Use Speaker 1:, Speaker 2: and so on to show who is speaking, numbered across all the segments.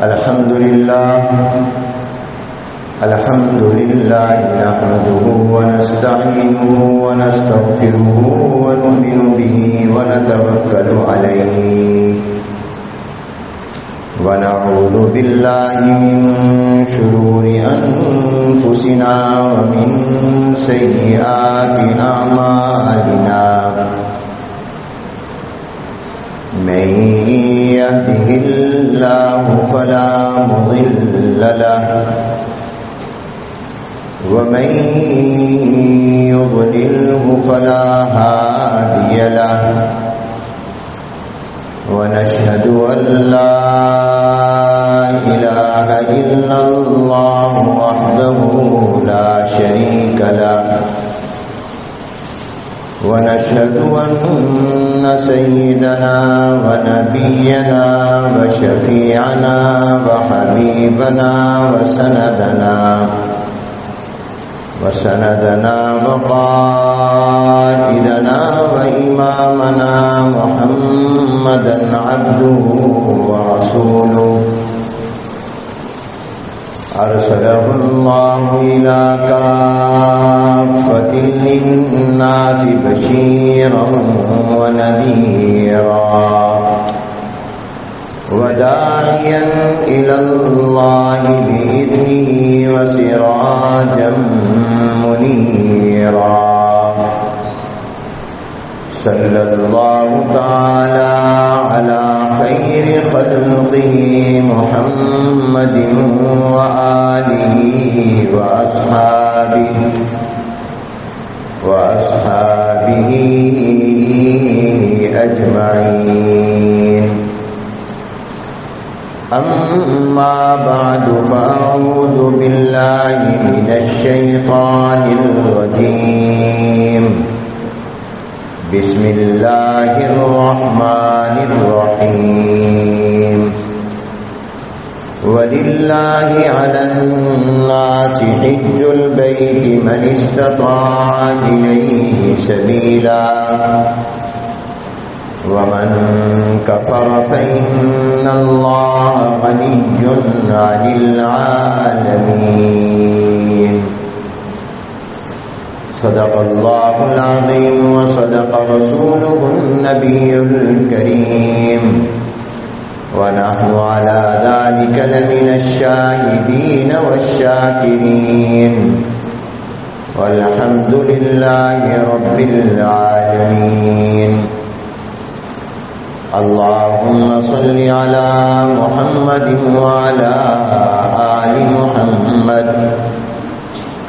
Speaker 1: الحمد لله نحمده ونستعينه ونستغفره ونؤمن به ونتوكل عليه ونعوذ بالله من شرور أنفسنا ومن سيئات أعمالنا من يهده الله فلا مضل له ومن يضلله فلا هادي له ونشهد أن لا إله إلا الله وحده لا شريك له ونشهد أن سيدنا ونبينا وشفيعنا وحبيبنا وسندنا وقائدنا وإمامنا محمدا عبده ورسوله أرسله الله إلى كافة للناس بشيرا ونذيرا وداعيا إلى الله بإذنه وسراجا منيرا صلى الله تعالى على خير خلقه محمد وآله وأصحابه أجمعين أما بعد فأعوذ بالله من الشيطان الرجيم بسم الله الرحمن الرحيم ولله على الناس حج البيت من استطاع إليه سبيلا ومن كفر فإن الله غني عن العالمين صدق الله العظيم وصدق رسوله النبي الكريم ونحن على ذلك لمن الشاهدين والشاكرين والحمد لله رب العالمين اللهم صل على محمد وعلى آل محمد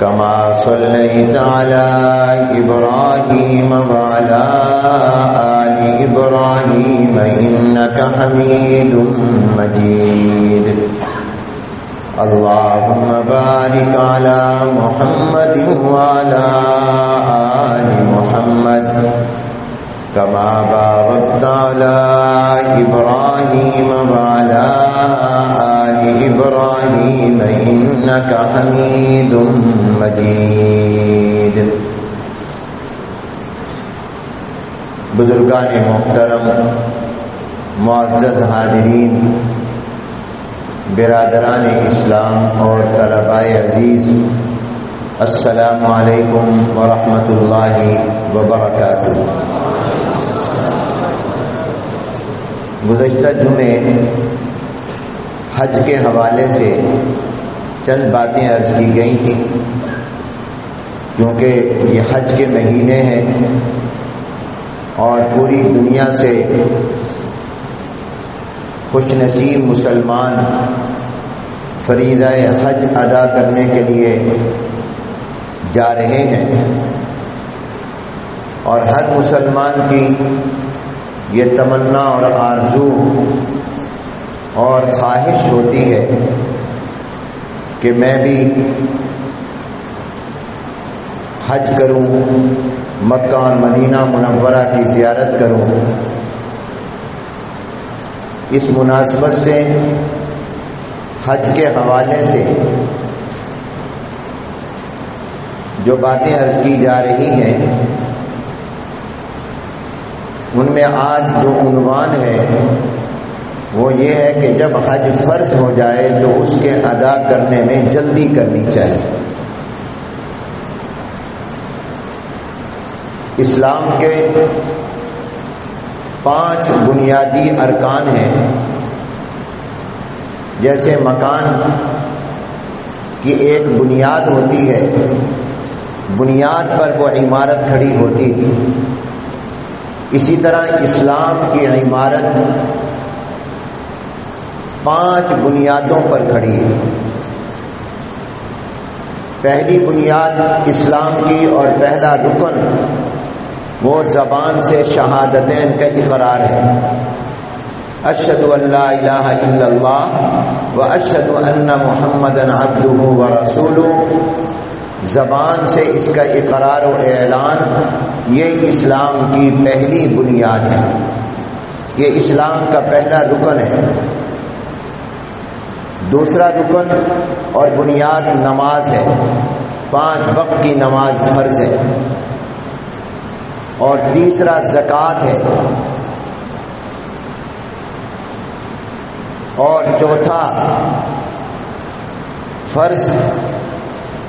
Speaker 1: كما صليت على إبراهيم وعلى آل إبراهيم إنك حميد مجيد اللهم بارك على محمد وعلى آل محمد كما باركت على إبراهيم وعلى آل إبراهيم إنك حميد مجيد بزرگان محترم، معزز حاضرین، برادران اسلام اور طلباء عزیز، السلام علیکم ورحمۃ اللہ وبرکاتہ۔ گزشتہ جمعے حج کے حوالے سے چند باتیں عرض کی گئی تھیں، کیونکہ یہ حج کے مہینے ہیں اور پوری دنیا سے خوش نصیب مسلمان فریضہ حج ادا کرنے کے لیے جا رہے ہیں، اور ہر مسلمان کی یہ تمنا اور آرزو اور خواہش ہوتی ہے کہ میں بھی حج کروں، مکہ اور مدینہ منورہ کی زیارت کروں۔ اس مناسبت سے حج کے حوالے سے جو باتیں عرض کی جا رہی ہیں ان میں آج جو عنوان ہے وہ یہ ہے کہ جب حج فرض ہو جائے تو اس کے ادا کرنے میں جلدی کرنی چاہیے۔ اسلام کے 5 بنیادی ارکان ہیں، جیسے مکان کی ایک بنیاد ہوتی ہے، بنیاد پر وہ عمارت کھڑی ہوتی ہے، اسی طرح اسلام کی عمارت 5 بنیادوں پر کھڑی ہے۔ پہلی بنیاد اسلام کی اور پہلا رکن وہ زبان سے شہادتین کا اقرار ہے، اشہد ان لا الہ الا اللہ و اشہد ان محمدا عبدہ و رسولہ۔ زبان سے اس کا اقرار و اعلان یہ اسلام کی پہلی بنیاد ہے، یہ اسلام کا پہلا رکن ہے۔ دوسرا رکن اور بنیاد نماز ہے، 5 وقت کی نماز فرض ہے۔ اور تیسرا زکوٰۃ ہے، اور چوتھا فرض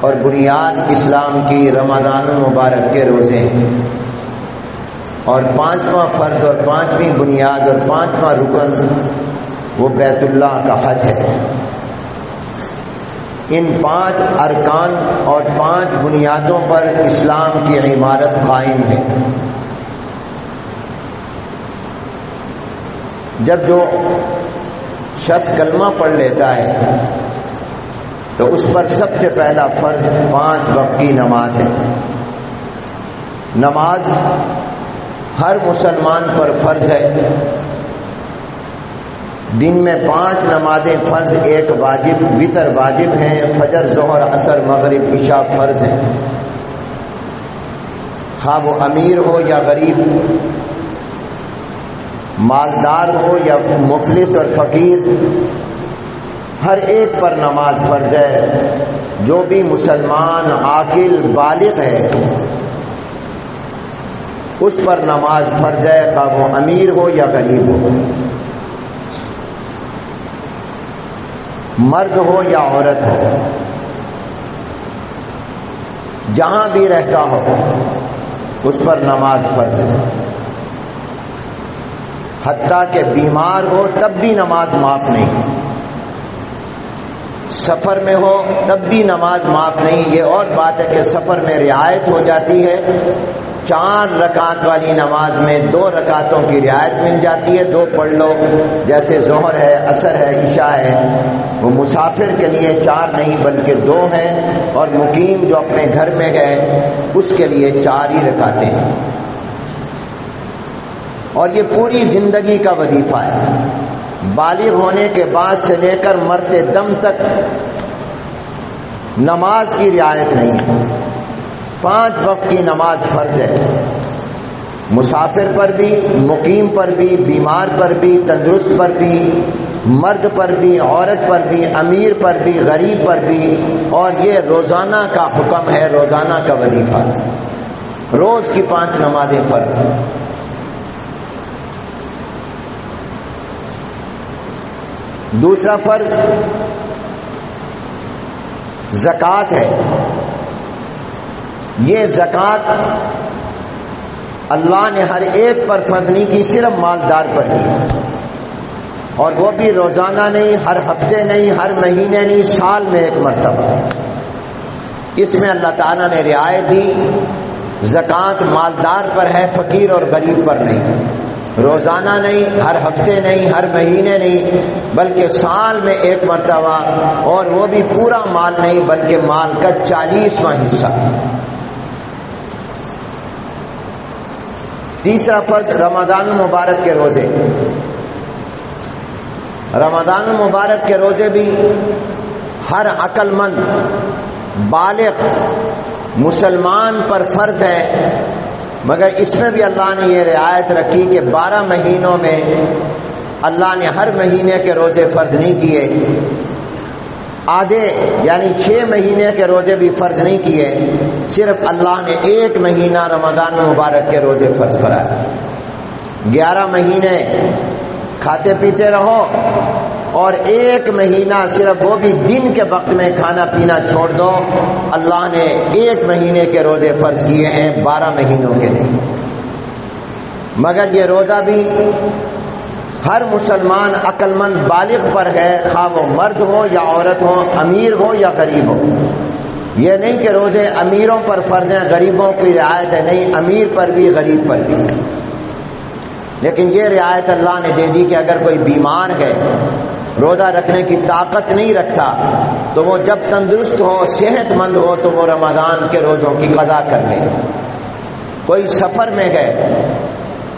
Speaker 1: اور بنیاد اسلام کی رمضان المبارک کے روزے ہیں، اور 5واں فرض اور 5ویں بنیاد اور 5واں رکن وہ بیت اللہ کا حج ہے۔ ان 5 ارکان اور 5 بنیادوں پر اسلام کی عمارت قائم ہے۔ جب جو شخص کلمہ پڑھ لیتا ہے تو اس پر سب سے پہلا فرض 5 وقت کی نماز ہے۔ نماز ہر مسلمان پر فرض ہے۔ دن میں 5 نمازیں فرض، ایک واجب، وتر واجب ہیں، فجر، ظہر، عصر، مغرب، عشاء فرض ہیں۔ خواہ وہ امیر ہو یا غریب، مالدار ہو یا مفلس اور فقیر، ہر ایک پر نماز فرض ہے۔ جو بھی مسلمان عاقل بالغ ہے اس پر نماز فرض ہے، خواہ وہ امیر ہو یا غریب ہو، مرد ہو یا عورت ہو، جہاں بھی رہتا ہو اس پر نماز فرض ہے۔ حتیٰ کہ بیمار ہو تب بھی نماز معاف نہیں، سفر میں ہو تب بھی نماز معاف نہیں۔ یہ اور بات ہے کہ سفر میں رعایت ہو جاتی ہے، 4 رکعت والی نماز میں 2 رکعتوں کی رعایت مل جاتی ہے، 2 پڑھ لو، جیسے ظہر ہے، عصر ہے، عشاء ہے۔ وہ مسافر کے لیے 4 نہیں بلکہ 2 ہیں، اور مقیم جو اپنے گھر میں گئے اس کے لیے 4 ہی رکعتیں ہیں۔ اور یہ پوری زندگی کا وظیفہ ہے، بالغ ہونے کے بعد سے لے کر مرتے دم تک نماز کی رعایت نہیں۔ 5 وقت کی نماز فرض ہے، مسافر پر بھی، مقیم پر بھی، بیمار پر بھی، تندرست پر بھی، مرد پر بھی، عورت پر بھی، امیر پر بھی، غریب پر بھی۔ اور یہ روزانہ کا حکم ہے، روزانہ کا وظیفہ، روز کی 5 نمازیں فرض ہیں۔ دوسرا فرض زکوٰۃ ہے۔ یہ زکوٰۃ اللہ نے ہر ایک پر فرض نہیں کی، صرف مالدار پر کی، اور وہ بھی روزانہ نہیں، ہر ہفتے نہیں، ہر مہینے نہیں، سال میں 1 مرتبہ۔ اس میں اللہ تعالیٰ نے رعایت دی، زکوٰۃ مالدار پر ہے، فقیر اور غریب پر نہیں، روزانہ نہیں، ہر ہفتے نہیں، ہر مہینے نہیں، بلکہ سال میں 1 مرتبہ، اور وہ بھی پورا مال نہیں بلکہ مال کا 40واں حصہ۔ تیسرا فرض رمضان المبارک کے روزے۔ رمضان المبارک کے روزے بھی ہر عقل مند بالغ مسلمان پر فرض ہے، مگر اس میں بھی اللہ نے یہ رعایت رکھی کہ 12 مہینوں میں اللہ نے ہر مہینے کے روزے فرض نہیں کیے، آدھے یعنی 6 مہینے کے روزے بھی فرض نہیں کیے، صرف اللہ نے 1 مہینہ رمضان مبارک کے روزے فرض کرائے۔ 11 مہینے کھاتے پیتے رہو، اور 1 مہینہ صرف وہ بھی دن کے وقت میں کھانا پینا چھوڑ دو۔ اللہ نے 1 مہینے کے روزے فرض کیے ہیں 12 مہینوں کے لیے، مگر یہ روزہ بھی ہر مسلمان عقل مند بالغ پر ہے، خواہ وہ مرد ہو یا عورت ہو، امیر ہو یا غریب ہو۔ یہ نہیں کہ روزے امیروں پر فرض ہیں، غریبوں کی رعایت ہے، نہیں، امیر پر بھی غریب پر بھی، لیکن یہ رعایت اللہ نے دے دی کہ اگر کوئی بیمار ہے، روزہ رکھنے کی طاقت نہیں رکھتا، تو وہ جب تندرست ہو، صحت مند ہو، تو وہ رمضان کے روزوں کی قضا کر لے۔ کوئی سفر میں گئے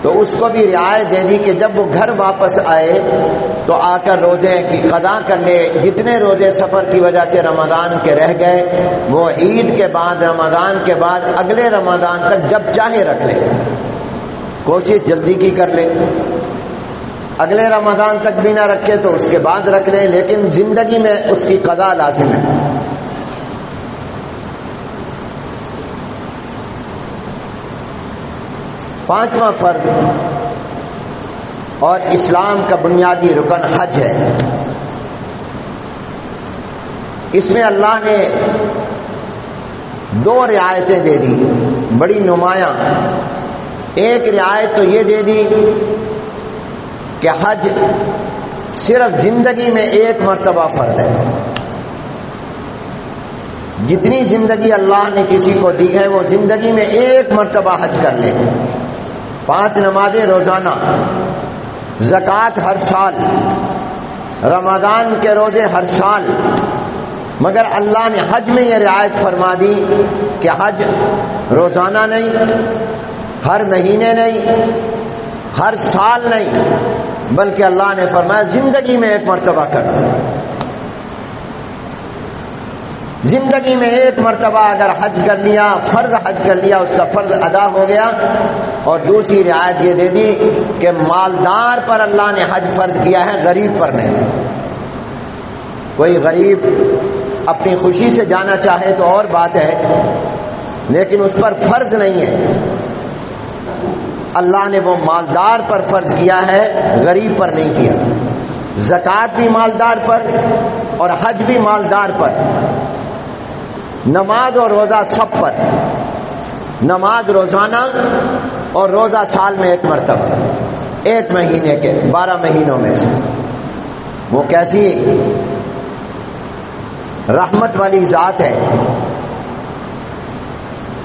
Speaker 1: تو اس کو بھی رعایت دے دی کہ جب وہ گھر واپس آئے تو آ کر روزے کی قضا کر لے، جتنے روزے سفر کی وجہ سے رمضان کے رہ گئے وہ عید کے بعد، رمضان کے بعد اگلے رمضان تک جب چاہے رکھ لے، کوشش جلدی کی کر لے۔ اگلے رمضان تک بھی نہ رکھے تو اس کے بعد رکھ لیں، لیکن زندگی میں اس کی قضا لازم ہے۔ پانچواں فرض اور اسلام کا بنیادی رکن حج ہے۔ اس میں اللہ نے 2 رعایتیں دے دی بڑی نمایاں۔ ایک رعایت تو یہ دے دی کہ حج صرف زندگی میں 1 مرتبہ فرض ہے۔ جتنی زندگی اللہ نے کسی کو دی ہے وہ زندگی میں 1 مرتبہ حج کر لے۔ 5 نمازیں روزانہ، زکوٰۃ ہر سال، رمضان کے روزے ہر سال، مگر اللہ نے حج میں یہ رعایت فرما دی کہ حج روزانہ نہیں، ہر مہینے نہیں، ہر سال نہیں، بلکہ اللہ نے فرمایا زندگی میں 1 مرتبہ کر۔ زندگی میں 1 مرتبہ اگر حج کر لیا، فرض حج کر لیا، اس کا فرض ادا ہو گیا۔ اور دوسری رعایت یہ دے دی کہ مالدار پر اللہ نے حج فرض کیا ہے، غریب پر نہیں۔ کوئی غریب اپنی خوشی سے جانا چاہے تو اور بات ہے، لیکن اس پر فرض نہیں ہے۔ اللہ نے وہ مالدار پر فرض کیا ہے، غریب پر نہیں کیا۔ زکوٰۃ بھی مالدار پر اور حج بھی مالدار پر، نماز اور روزہ سب پر۔ نماز روزانہ اور روزہ سال میں 1 مرتبہ، 1 مہینے کے 12 مہینوں میں سے۔ وہ کیسی رحمت والی ذات ہے،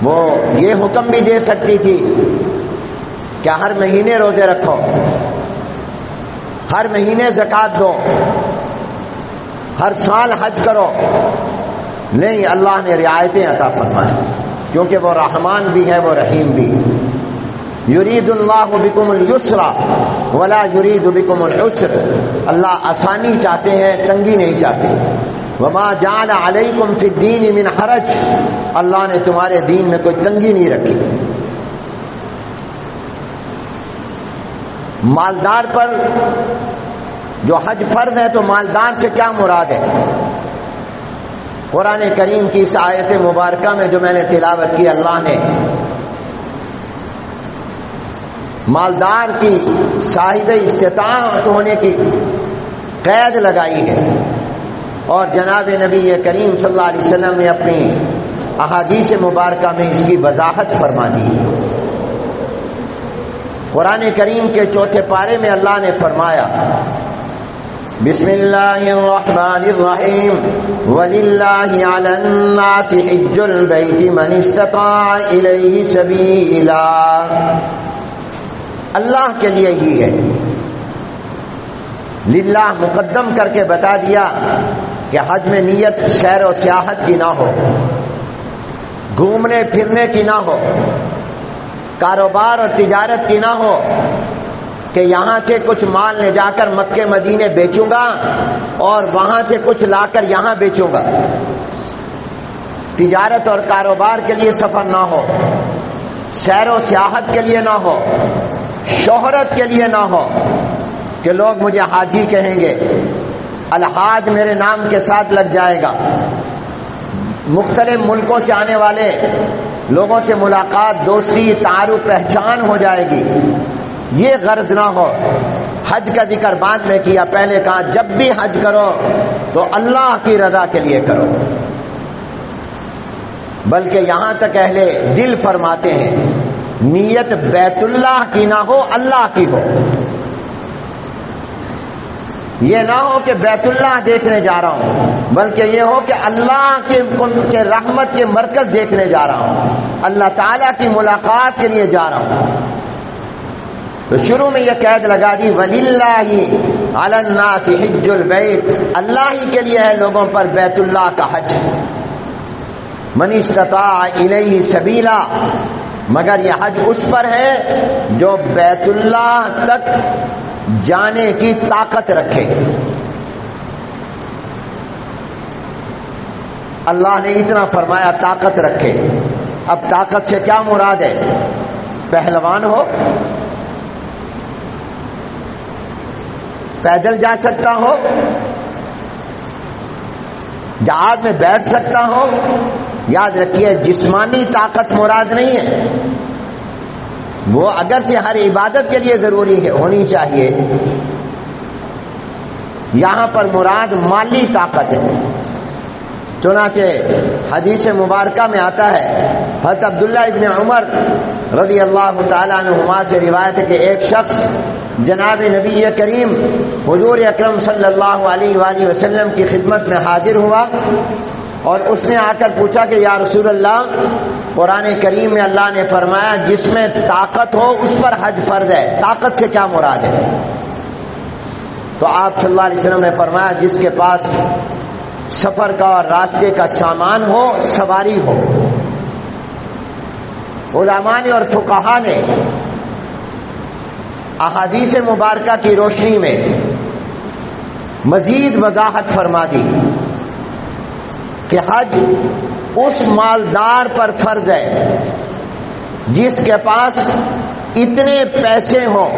Speaker 1: وہ یہ حکم بھی دے سکتی تھی کہ ہر مہینے روزے رکھو، ہر مہینے زکوٰۃ دو، ہر سال حج کرو، نہیں، اللہ نے رعایتیں عطا فرمائیں، کیونکہ وہ رحمان بھی ہے، وہ رحیم بھی۔ یرید اللہ بکم اليسر ولا یرید بکم العسر، اللہ آسانی چاہتے ہیں، تنگی نہیں چاہتے۔ وما جعل علیکم فی الدین من حرج، اللہ نے تمہارے دین میں کوئی تنگی نہیں رکھی۔ مالدار پر جو حج فرض ہے تو مالدار سے کیا مراد ہے؟ قرآن کریم کی اس آیت مبارکہ میں جو میں نے تلاوت کی، اللہ نے مالدار کی صاحب استطاعت ہونے کی قید لگائی ہے، اور جناب نبی کریم صلی اللہ علیہ وسلم نے اپنی احادیث مبارکہ میں اس کی وضاحت فرما دی۔ قرآن کریم کے 4 پارے میں اللہ نے فرمایا، بسم اللہ الرحمن الرحیم، وَلِلَّهِ عَلَى النَّاسِ حِجُّ الْبَيْتِ مَنِ اسْتَطَاعَ إِلَيْهِ سَبِيلًا۔ اللہ کے لیے ہی ہے، للہ مقدم کر کے بتا دیا کہ حج میں نیت سیر و سیاحت کی نہ ہو، گھومنے پھرنے کی نہ ہو، کاروبار اور تجارت کی نہ ہو کہ یہاں سے کچھ مال لے جا کر مکے مدینے بیچوں گا اور وہاں سے کچھ لا کر یہاں بیچوں گا۔ تجارت اور کاروبار کے لیے سفر نہ ہو، سیر و سیاحت کے لیے نہ ہو، شہرت کے لیے نہ ہو کہ لوگ مجھے حاجی کہیں گے، الحاج میرے نام کے ساتھ لگ جائے گا، مختلف ملکوں سے آنے والے لوگوں سے ملاقات، دوستی، تعارف، پہچان ہو جائے گی، یہ غرض نہ ہو۔ حج کا ذکر بعد میں کیا، پہلے کہا جب بھی حج کرو تو اللہ کی رضا کے لیے کرو، بلکہ یہاں تک اہل دل فرماتے ہیں نیت بیت اللہ کی نہ ہو، اللہ کی ہو۔ یہ نہ ہو کہ بیت اللہ دیکھنے جا رہا ہوں، بلکہ یہ ہو کہ اللہ کے رحمت کے مرکز دیکھنے جا رہا ہوں، اللہ تعالیٰ کی ملاقات کے لیے جا رہا ہوں۔ تو شروع میں یہ قید لگا دی وَلِلَّهِ عَلَى النَّاسِ حِجُّ الْبَيْتِ، اللہ ہی کے لیے ہے لوگوں پر بیت اللہ کا حج، مَنِ اسْتَطَاعَ إِلَيْهِ سَبِيلًا، مگر یہ حج اس پر ہے جو بیت اللہ تک جانے کی طاقت رکھے۔ اللہ نے اتنا فرمایا طاقت رکھے، اب طاقت سے کیا مراد ہے؟ پہلوان ہو، پیدل جا سکتا ہو، جہاز میں بیٹھ سکتا ہو۔ یاد رکھیے جسمانی طاقت مراد نہیں ہے، وہ اگرچہ ہر عبادت کے لیے ضروری ہے، ہونی چاہیے، یہاں پر مراد مالی طاقت ہے۔ چنانچہ حدیث مبارکہ میں آتا ہے، حضرت عبداللہ ابن عمر رضی اللہ تعالیٰ عنہما سے روایت ہے کہ ایک شخص جناب نبی کریم حضور اکرم صلی اللہ علیہ وآلہ وسلم کی خدمت میں حاضر ہوا اور اس نے آ کر پوچھا کہ یا رسول اللہ، قرآن کریم میں اللہ نے فرمایا جس میں طاقت ہو اس پر حج فرض ہے، طاقت سے کیا مراد ہے؟ تو آپ صلی اللہ علیہ وسلم نے فرمایا جس کے پاس سفر کا اور راستے کا سامان ہو، سواری ہو۔ علماء نے اور فقہاء نے احادیث مبارکہ کی روشنی میں مزید وضاحت فرما دی کہ حج اس مالدار پر فرض ہے جس کے پاس اتنے پیسے ہوں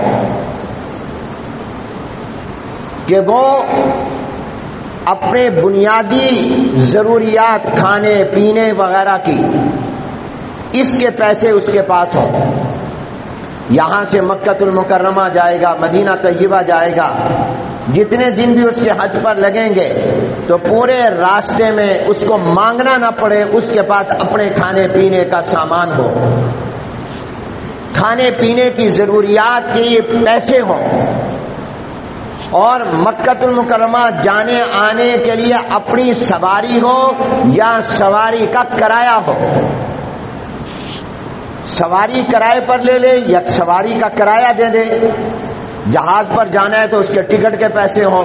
Speaker 1: کہ وہ اپنے بنیادی ضروریات کھانے پینے وغیرہ کی اس کے پیسے اس کے پاس ہوں۔ یہاں سے مکہ المکرمہ جائے گا، مدینہ طیبہ جائے گا، جتنے دن بھی اس کے حج پر لگیں گے تو پورے راستے میں اس کو مانگنا نہ پڑے، اس کے پاس اپنے کھانے پینے کا سامان ہو، کھانے پینے کی ضروریات کے پیسے ہوں، اور مکہ المکرمہ جانے آنے کے لیے اپنی سواری ہو یا سواری کا کرایہ ہو۔ سواری کرائے پر لے لے یا سواری کا کرایہ دے دے، جہاز پر جانا ہے تو اس کے ٹکٹ کے پیسے ہوں،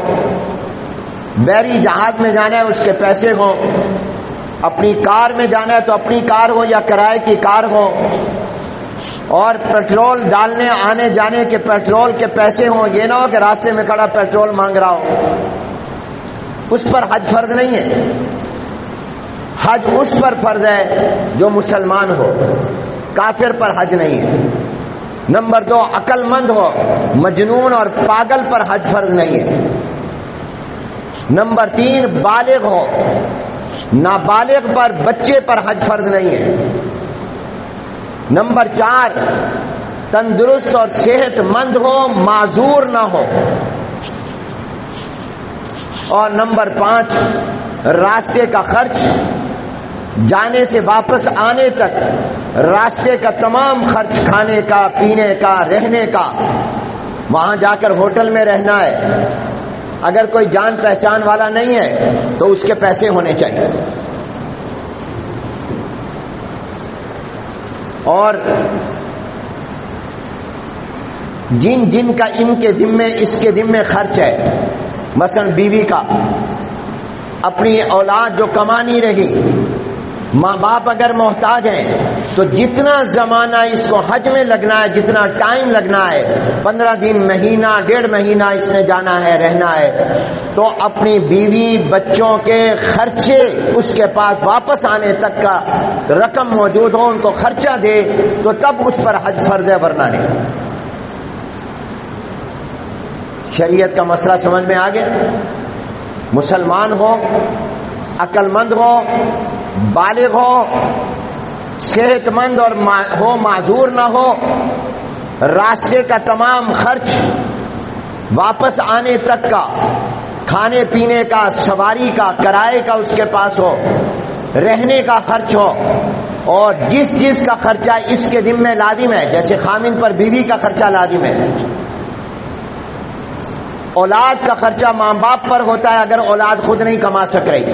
Speaker 1: بحری جہاز میں جانا ہے اس کے پیسے ہوں، اپنی کار میں جانا ہے تو اپنی کار ہو یا کرائے کی کار ہو، اور پیٹرول ڈالنے آنے جانے کے پیٹرول کے پیسے ہوں۔ یہ نہ ہو کہ راستے میں کھڑا پیٹرول مانگ رہا ہو، اس پر حج فرض نہیں ہے۔ حج اس پر فرض ہے جو مسلمان ہو، کافر پر حج نہیں ہے۔ نمبر 2، عقل مند ہو، مجنون اور پاگل پر حج فرض نہیں ہے۔ نمبر 3، بالغ ہو، نابالغ پر بچے پر حج فرض نہیں ہے۔ نمبر 4، تندرست اور صحت مند ہو، معذور نہ ہو۔ اور نمبر 5، راستے کا خرچ، جانے سے واپس آنے تک راستے کا تمام خرچ، کھانے کا، پینے کا، رہنے کا، وہاں جا کر ہوٹل میں رہنا ہے، اگر کوئی جان پہچان والا نہیں ہے تو اس کے پیسے ہونے چاہیے۔ اور جن جن کا ان کے ذمے اس کے ذمے خرچ ہے، مثلا بیوی کا، اپنی اولاد جو کما نہیں رہی، ماں باپ اگر محتاج ہیں تو جتنا زمانہ اس کو حج میں لگنا ہے، جتنا ٹائم لگنا ہے، 15 دن، مہینہ، 1.5 مہینہ اس نے جانا ہے، رہنا ہے، تو اپنی بیوی بچوں کے خرچے اس کے پاس واپس آنے تک کا رقم موجود ہو، ان کو خرچہ دے تو تب اس پر حج فرض ہے، ورنہ نہیں۔ شریعت کا مسئلہ سمجھ میں آ گیا؟ مسلمان ہو، عقل مند ہو، بالغ ہو، صحت مند اور ہو، معذور نہ ہو، راستے کا تمام خرچ واپس آنے تک کا کھانے پینے کا، سواری کا، کرائے کا اس کے پاس ہو، رہنے کا خرچ ہو، اور جس چیز کا خرچہ اس کے ذمہ لازم ہے، جیسے خامن پر بیوی کا خرچہ لازم ہے، اولاد کا خرچہ ماں باپ پر ہوتا ہے اگر اولاد خود نہیں کما سک رہی،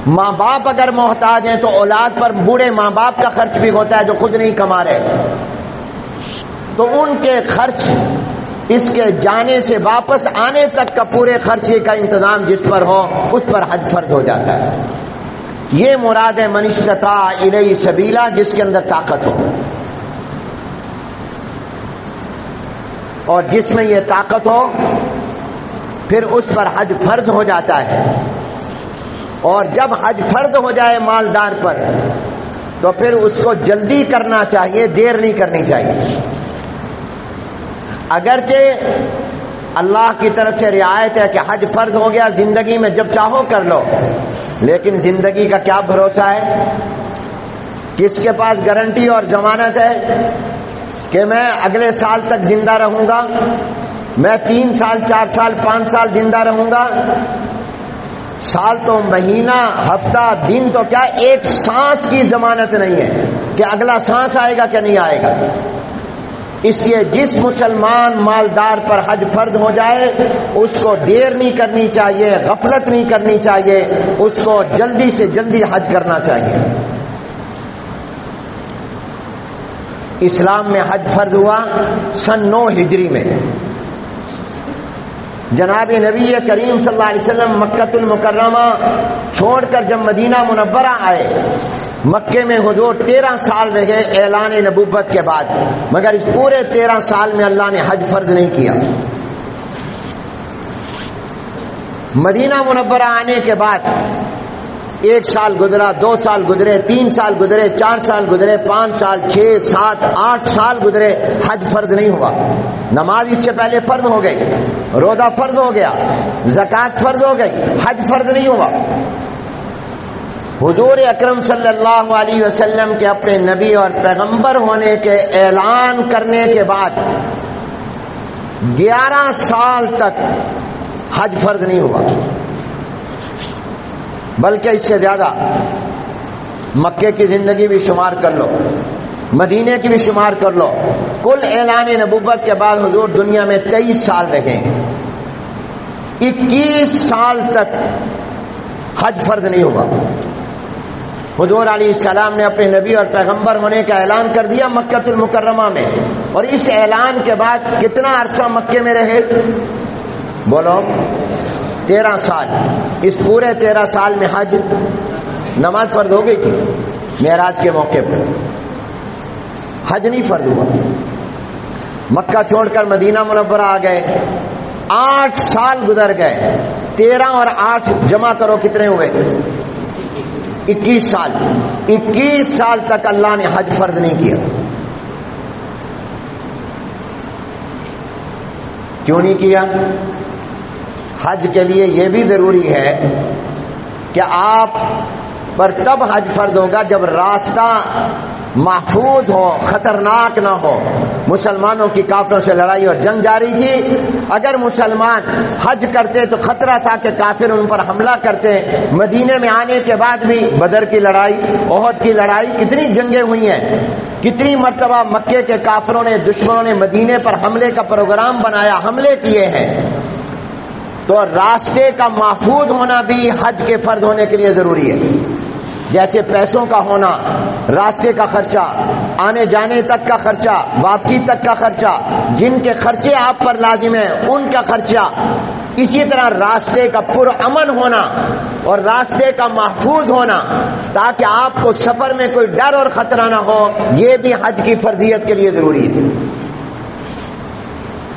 Speaker 1: ماں باپ اگر محتاج ہیں تو اولاد پر بوڑھے ماں باپ کا خرچ بھی ہوتا ہے جو خود نہیں کما رہے، تو ان کے خرچ اس کے جانے سے واپس آنے تک کا پورے خرچے کا انتظام جس پر ہو اس پر حج فرض ہو جاتا ہے۔ یہ مراد ہے من استطاع الیہ سبیلا، جس کے اندر طاقت ہو، اور جس میں یہ طاقت ہو پھر اس پر حج فرض ہو جاتا ہے، اور جب حج فرض ہو جائے مالدار پر تو پھر اس کو جلدی کرنا چاہیے، دیر نہیں کرنی چاہیے۔ اگرچہ اللہ کی طرف سے رعایت ہے کہ حج فرض ہو گیا زندگی میں جب چاہو کر لو، لیکن زندگی کا کیا بھروسہ ہے؟ کس کے پاس گارنٹی اور ضمانت ہے کہ میں اگلے سال تک زندہ رہوں گا، میں 3 سال 4 سال 5 سال زندہ رہوں گا؟ سال تو مہینہ، ہفتہ، دن تو کیا ایک سانس کی ضمانت نہیں ہے کہ اگلا سانس آئے گا کہ نہیں آئے گا۔ اس لیے جس مسلمان مالدار پر حج فرض ہو جائے اس کو دیر نہیں کرنی چاہیے، غفلت نہیں کرنی چاہیے، اس کو جلدی سے جلدی حج کرنا چاہیے۔ اسلام میں حج فرض ہوا سن 9 ہجری میں۔ جناب نبی کریم صلی اللہ علیہ وسلم مکۃ المکرمہ چھوڑ کر جب مدینہ منورہ آئے، مکے میں حضور 13 سال رہے اعلان نبوت کے بعد، مگر اس پورے 13 سال میں اللہ نے حج فرض نہیں کیا۔ مدینہ منورہ آنے کے بعد 1 سال گزرا، 2 سال گزرے، 3 سال گزرے، 4 سال گزرے، 5 سال، 6، 7، 8 سال گزرے، حج فرض نہیں ہوا۔ نماز اس سے پہلے فرض ہو گئی، روزہ فرض ہو گیا، زکوٰۃ فرض ہو گئی، حج فرض نہیں ہوا۔ حضور اکرم صلی اللہ علیہ وسلم کے اپنے نبی اور پیغمبر ہونے کے اعلان کرنے کے بعد 11 سال تک حج فرض نہیں ہوا، بلکہ اس سے زیادہ۔ مکے کی زندگی بھی شمار کر لو، مدینے کی بھی شمار کر لو، کل اعلان نبوت کے بعد حضور دنیا میں 23 سال رہے، 21 سال تک حج فرض نہیں ہوا۔ حضور علیہ السلام نے اپنے نبی اور پیغمبر ہونے کا اعلان کر دیا مکۃ المکرمہ میں، اور اس اعلان کے بعد کتنا عرصہ مکے میں رہے؟ بولو 13 سال۔ اس پورے 13 سال میں حج، نماز فرض ہو گئی تھی معراج کے موقع پر، حج نہیں فرض ہوا۔ مکہ چھوڑ کر مدینہ منورہ آ گئے، 8 سال گزر گئے، 13 اور 8 جمع کرو کتنے ہوئے؟ 21 سال۔ 21 سال تک اللہ نے حج فرض نہیں کیا۔ کیوں نہیں کیا؟ حج کے لیے یہ بھی ضروری ہے کہ آپ پر تب حج فرض ہوگا جب راستہ محفوظ ہو، خطرناک نہ ہو۔ مسلمانوں کی کافروں سے لڑائی اور جنگ جاری تھی، اگر مسلمان حج کرتے تو خطرہ تھا کہ کافر ان پر حملہ کرتے۔ مدینے میں آنے کے بعد بھی بدر کی لڑائی، احد کی لڑائی، کتنی جنگیں ہوئی ہیں، کتنی مرتبہ مکے کے کافروں نے، دشمنوں نے مدینے پر حملے کا پروگرام بنایا، حملے کیے ہیں۔ تو راستے کا محفوظ ہونا بھی حج کے فرض ہونے کے لیے ضروری ہے، جیسے پیسوں کا ہونا، راستے کا خرچہ، آنے جانے تک کا خرچہ، واپسی تک کا خرچہ، جن کے خرچے آپ پر لازم ہیں ان کا خرچہ، اسی طرح راستے کا پرامن ہونا اور راستے کا محفوظ ہونا تاکہ آپ کو سفر میں کوئی ڈر اور خطرہ نہ ہو، یہ بھی حج کی فرضیت کے لیے ضروری ہے۔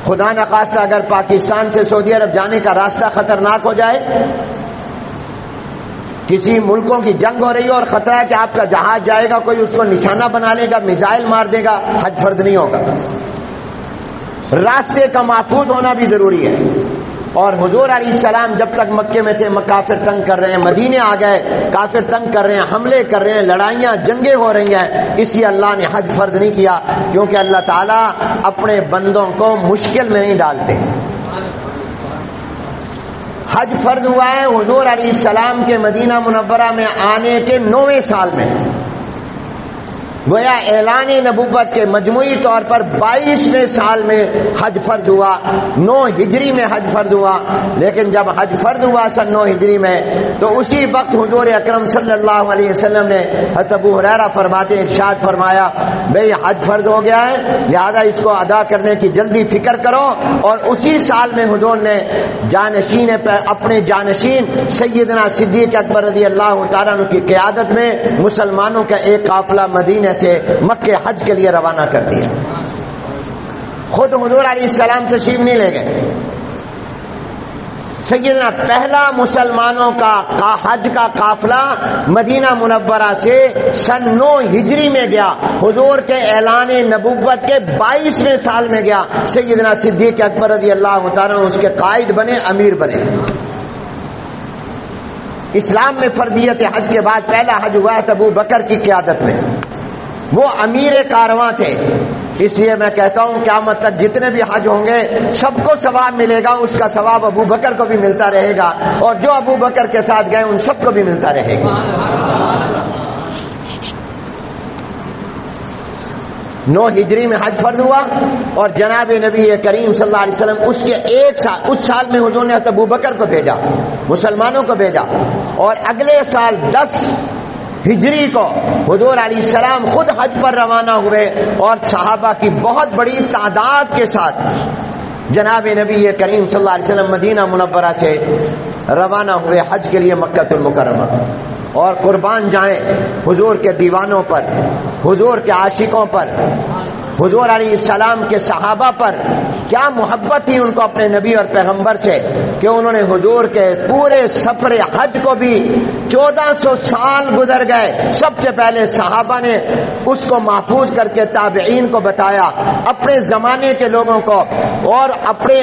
Speaker 1: خدا نخواستہ اگر پاکستان سے سعودی عرب جانے کا راستہ خطرناک ہو جائے، کسی ملکوں کی جنگ ہو رہی ہے اور خطرہ ہے کہ آپ کا جہاز جائے گا، کوئی اس کو نشانہ بنا لے گا، میزائل مار دے گا، حج فرض نہیں ہوگا۔ راستے کا محفوظ ہونا بھی ضروری ہے۔ اور حضور علیہ السلام جب تک مکے میں تھے کافر تنگ کر رہے ہیں، مدینے آ گئے کافر تنگ کر رہے ہیں، حملے کر رہے ہیں، لڑائیاں جنگیں ہو رہی ہیں، اس لیے اللہ نے حج فرض نہیں کیا، کیونکہ اللہ تعالیٰ اپنے بندوں کو مشکل میں نہیں ڈالتے۔ حج فرض ہوا ہے حضور علیہ السلام کے مدینہ منورہ میں آنے کے 9ویں سال میں، گویا اعلان نبوت کے مجموعی طور پر 22ویں سال میں حج فرض ہوا، 9 ہجری میں حج فرض ہوا، لیکن جب حج فرض ہوا سن 9 ہجری میں تو اسی وقت حضور اکرم صلی اللہ علیہ وسلم نے حضرت ابو ہریرہ فرماتے ارشاد فرمایا بھئی حج فرض ہو گیا ہے، لہذا اس کو ادا کرنے کی جلدی فکر کرو، اور اسی سال میں حضور نے اپنے جانشین سیدنا صدیق اکبر رضی اللہ تعالیٰ عنہ کی قیادت میں مسلمانوں کا ایک قافلہ مدینے سے مکے حج کے لیے روانہ کر دیا۔ خود حضور علیہ السلام تشریف نہیں لے گئے، سیدنا پہلا مسلمانوں کا حج کا قافلہ مدینہ منورہ سے سن 9 ہجری میں گیا، حضور کے اعلان نبوت کے 22ویں سال میں گیا، سیدنا صدیق اکبر رضی اللہ تعالیٰ اس کے قائد بنے، امیر بنے۔ اسلام میں فرضیت حج کے بعد پہلا حج ہوا ہے ابو بکر کی قیادت میں، وہ امیر کارواں تھے، اس لیے میں کہتا ہوں قیامت تک جتنے بھی حج ہوں گے سب کو ثواب ملے گا، اس کا ثواب ابو بکر کو بھی ملتا رہے گا، اور جو ابو بکر کے ساتھ گئے ان سب کو بھی ملتا رہے گا۔ 9 ہجری میں حج فرض ہوا، اور جناب نبی کریم صلی اللہ علیہ وسلم اس کے اس سال میں حضور نے ابو بکر کو بھیجا، مسلمانوں کو بھیجا، اور اگلے سال 10 ہجری کو حضور علیہ السلام خود حج پر روانہ ہوئے، اور صحابہ کی بہت بڑی تعداد کے ساتھ جناب نبی کریم صلی اللہ علیہ وسلم مدینہ منورہ سے روانہ ہوئے حج کے لیے مکہ المکرمہ، اور قربان جائیں حضور کے دیوانوں پر، حضور کے عاشقوں پر، حضور علیہ السلام کے صحابہ پر کیا محبت تھی ان کو اپنے نبی اور پیغمبر سے کہ انہوں نے حضور کے پورے سفر حج کو بھی 1400 سال گزر گئے، سب سے پہلے صحابہ نے اس کو محفوظ کر کے تابعین کو بتایا، اپنے زمانے کے لوگوں کو، اور اپنے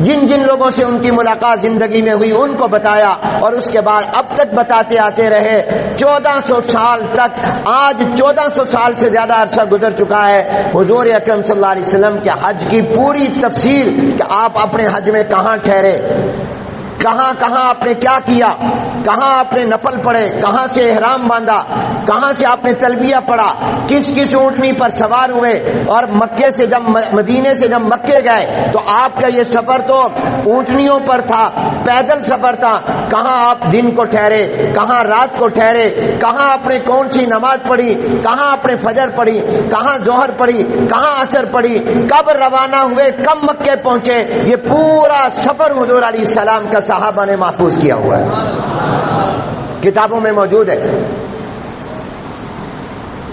Speaker 1: جن جن لوگوں سے ان کی ملاقات زندگی میں ہوئی ان کو بتایا، اور اس کے بعد اب تک بتاتے آتے رہے 1400 سال تک۔ آج 1400 سال سے زیادہ عرصہ گزر چکا ہے، حضور اکرم صلی اللہ علیہ وسلم کے حج کی پوری تفصیل کہ آپ اپنے حج میں کہاں ٹھہرے، کہاں کہاں آپ نے کیا کیا، کہاں آپ نے نفل پڑھے، کہاں سے احرام باندھا، کہاں سے آپ نے تلبیہ پڑھا، کس کس اونٹنی پر سوار ہوئے، اور مکے سے جب مدینے سے جب مکے گئے تو آپ کا یہ سفر تو اونٹنیوں پر تھا، پیدل سفر تھا، کہاں آپ دن کو ٹھہرے، کہاں رات کو ٹھہرے، کہاں آپ نے کون سی نماز پڑھی، کہاں آپ نے فجر پڑھی، کہاں ظہر پڑھی، کہاں عصر پڑھی، کب روانہ ہوئے، کب مکے پہنچے، یہ پورا سفر حضور علیہ السلام کا صحابہ نے محفوظ کیا ہوا ہے، کتابوں میں موجود ہے،